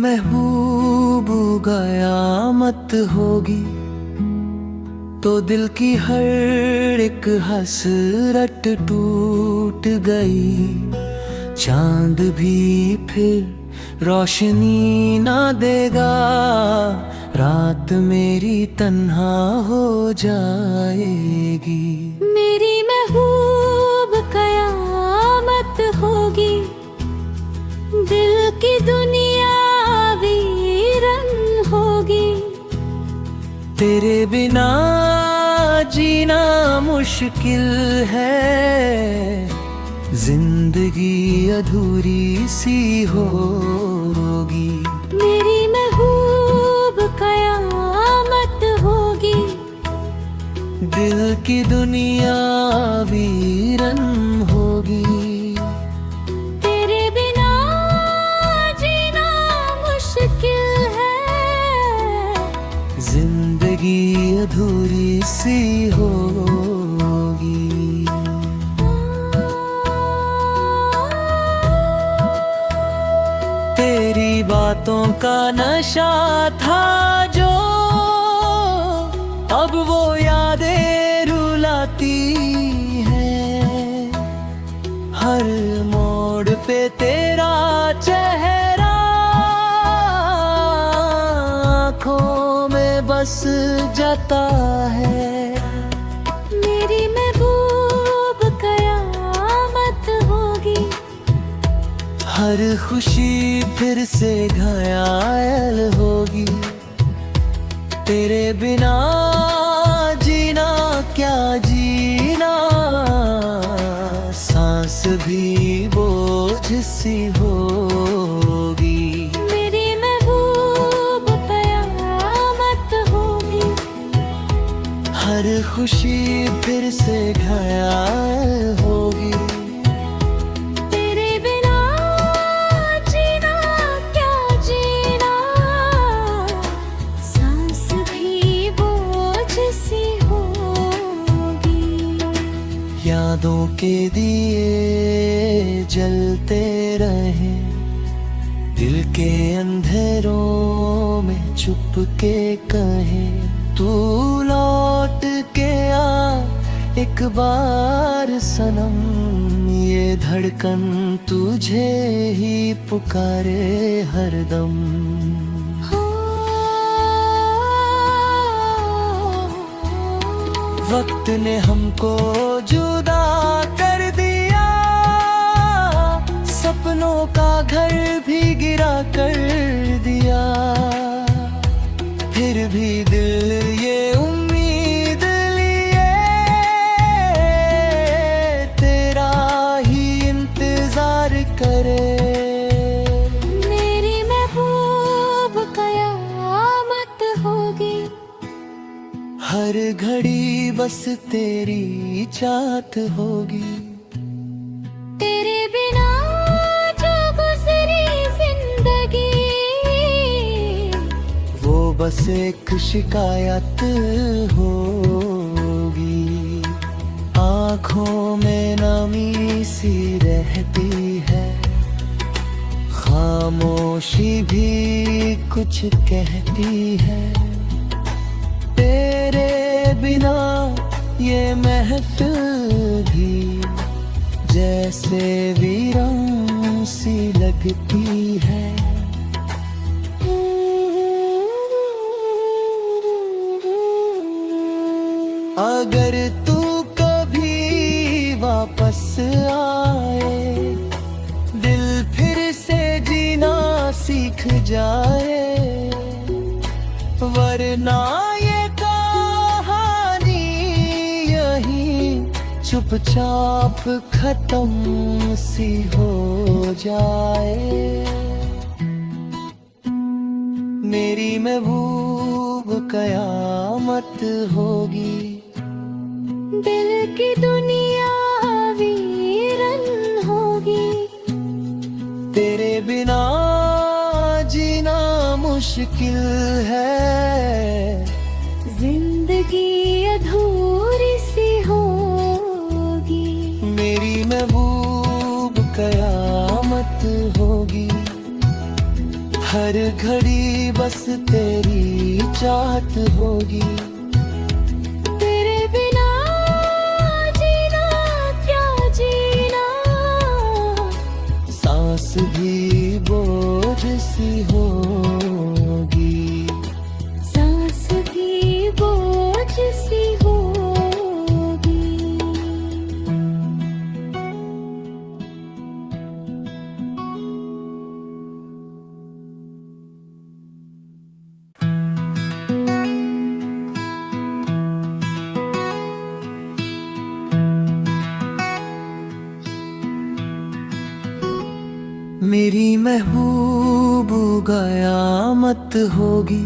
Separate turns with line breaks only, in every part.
महबूब कयामत होगी तो दिल की हर एक हसरत टूट गई। चांद भी फिर रोशनी ना देगा, रात मेरी तन्हा हो जाएगी।
मेरी महबूब कयामत होगी, दिल की दुनिया वीरन होगी।
तेरे बिना जीना मुश्किल है, जिंदगी अधूरी सी होगी।
मेरी महबूब कयामत होगी,
दिल की दुनिया वीरन होगी।
तेरे बिना जीना मुश्किल है,
जिंदगी अधूरी सी होगी। तेरी बातों का नशा था जो, अब वो यादें रुलाती हैं। हर मोड़ पे तेरा चेहरा आँखों में बस जाता है।
मेरी महबूब कयामत होगी,
हर खुशी फिर से घायल होगी। तेरे बिना जीना क्या जीना, सांस भी बोझ सी होगी।
मेरी महबूब कयामत होगी,
हर खुशी फिर से घायल होगी।
तेरे बिना जीना क्या जीना, सांस भी बोझ सी होगी।
यादों के दिए जलते रहे, दिल के अंधेरों में छुप के कहे, तू लौट के आ एक बार सनम। ये धड़कन तुझे ही पुकारे हरदम। वक्त ने हमको जुदा कर दिया, सपनों का घर भी गिरा कर दिया। फिर भी दिल ये उम्मीद लिए तेरा ही इंतजार करे।
मेरी महबूब कयामत होगी,
हर घड़ी बस तेरी चाहत होगी।
तेरे बिना जो गुजरी जिंदगी,
वो बस एक शिकायत होगी। आँखों में नमी सी रहती है, खामोशी भी कुछ कहती है। तेरे बिना ये महफिल भी जैसे वीरान सी लगती है। अगर तू कभी वापस आए, दिल फिर से जीना सीख जाए। वरना ये कहानी यहीं चुपचाप खत्म सी हो जाए। मेरी महबूब कयामत होगी,
दिल की दुनिया वीरन होगी।
तेरे बिना जीना मुश्किल है,
जिंदगी अधूरी सी होगी।
मेरी महबूब कयामत होगी। हर हर घड़ी बस तेरी चाहत होगी।
तेरे बिना जीना क्या जीना,
सांस भी बोझ सी होगी।
सांस भी बोझ सी होगी।
मेरी महबूब कयामत होगी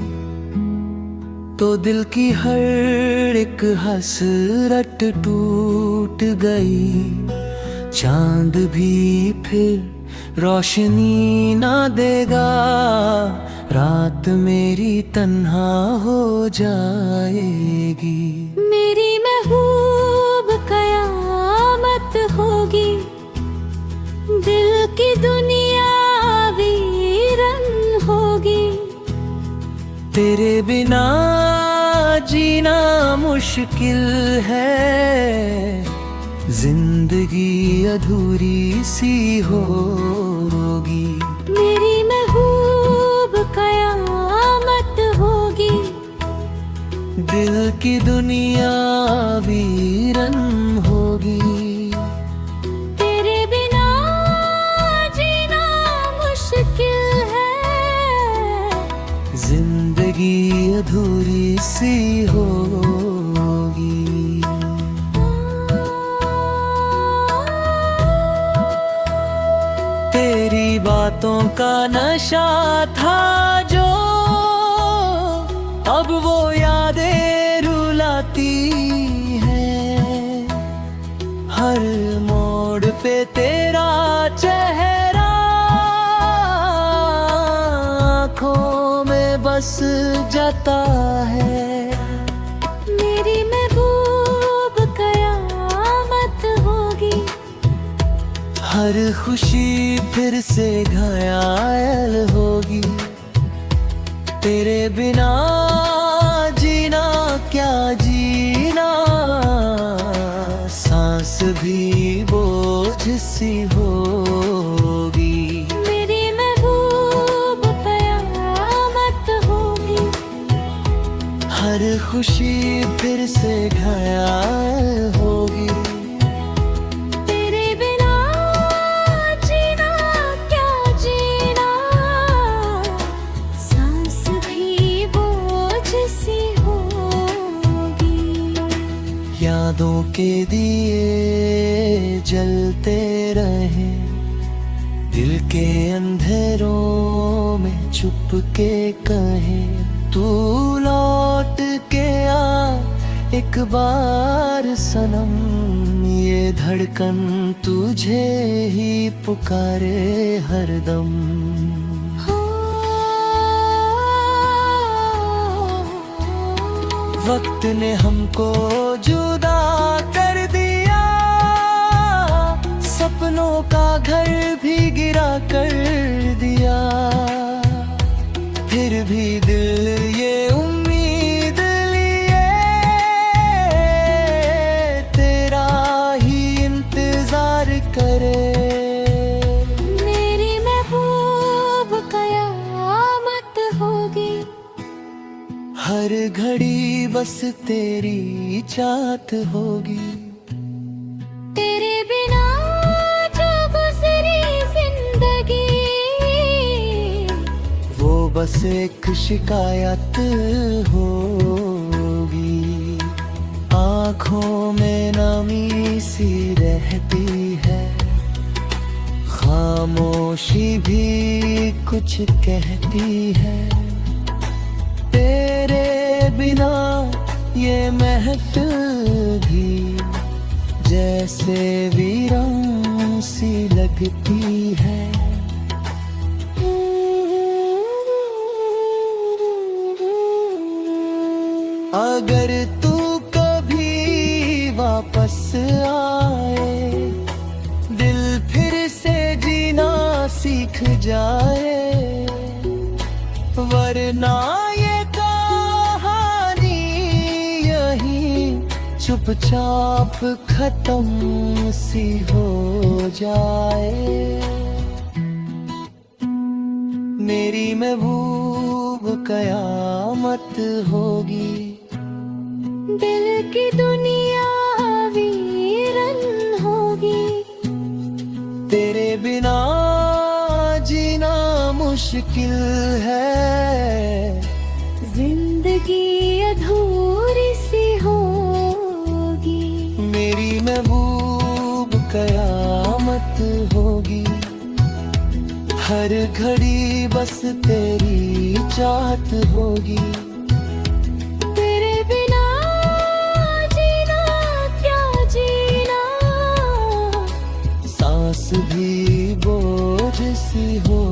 तो दिल की हर एक हसरत टूट गई। चांद भी फिर रोशनी ना देगा, रात मेरी तन्हा हो जाएगी।
मेरी महबूब कयामत होगी, दिल की दुनिया वीरन होगी।
तेरे बिना जीना मुश्किल है, जिंदगी अधूरी सी होगी।
मेरी महबूब कयामत होगी,
दिल की दुनिया वीरन होगी।
तेरे बिना जीना मुश्किल है,
जिंदगी अधूरी सी होगी। तेरी बातों का नशा था जो, अब वो यादें रुलाती हैं। हर मोड़ पे तेरा चेहरा आँखों में बस जाता है।
मेरी महबूब कयामत होगी,
हर खुशी फिर से घायल होगी। तेरे बिना जीना क्या जीना, सांस भी बोझ सी होगी।
मेरी महबूब कयामत होगी,
हर खुशी फिर से घायल होगी।
तेरे बिना जीना क्या जीना, सांस भी बोझ सी होगी।
यादों के दिए जलते रहे, दिल के अंधेरों में छुप के कहे, तू लौट के आ एक बार सनम। ये धड़कन तुझे ही पुकारे हरदम। वक्त ने हमको जुदा कर दिया, सपनों का घर भी गिरा कर दिया। फिर भी दिल ये उम्मीद लिए तेरा ही इंतजार करे।
मेरी महबूब कयामत होगी,
हर घड़ी बस तेरी चाहत होगी।
तेरे बिना जो गुजरी जिंदगी,
वो बस एक शिकायत होगी। आँखों में नमी सी रहती है, खामोशी भी कुछ कहती है। तेरे बिना ये महफिल भी जैसे वीरान सी लगती है। अगर तू कभी वापस आए, दिल फिर से जीना सीख जाए। वरना ये कहानी यहीं चुपचाप खत्म सी हो जाए। मेरी महबूब कयामत होगी,
दिल की दुनिया वीरन होगी।
तेरे बिना जीना मुश्किल है,
जिंदगी अधूरी सी होगी।
मेरी महबूब कयामत होगी। हर घड़ी बस तेरी चाहत होगी।
तेरे बिना जीना क्या जीना,
सांस भी बोझ सी हो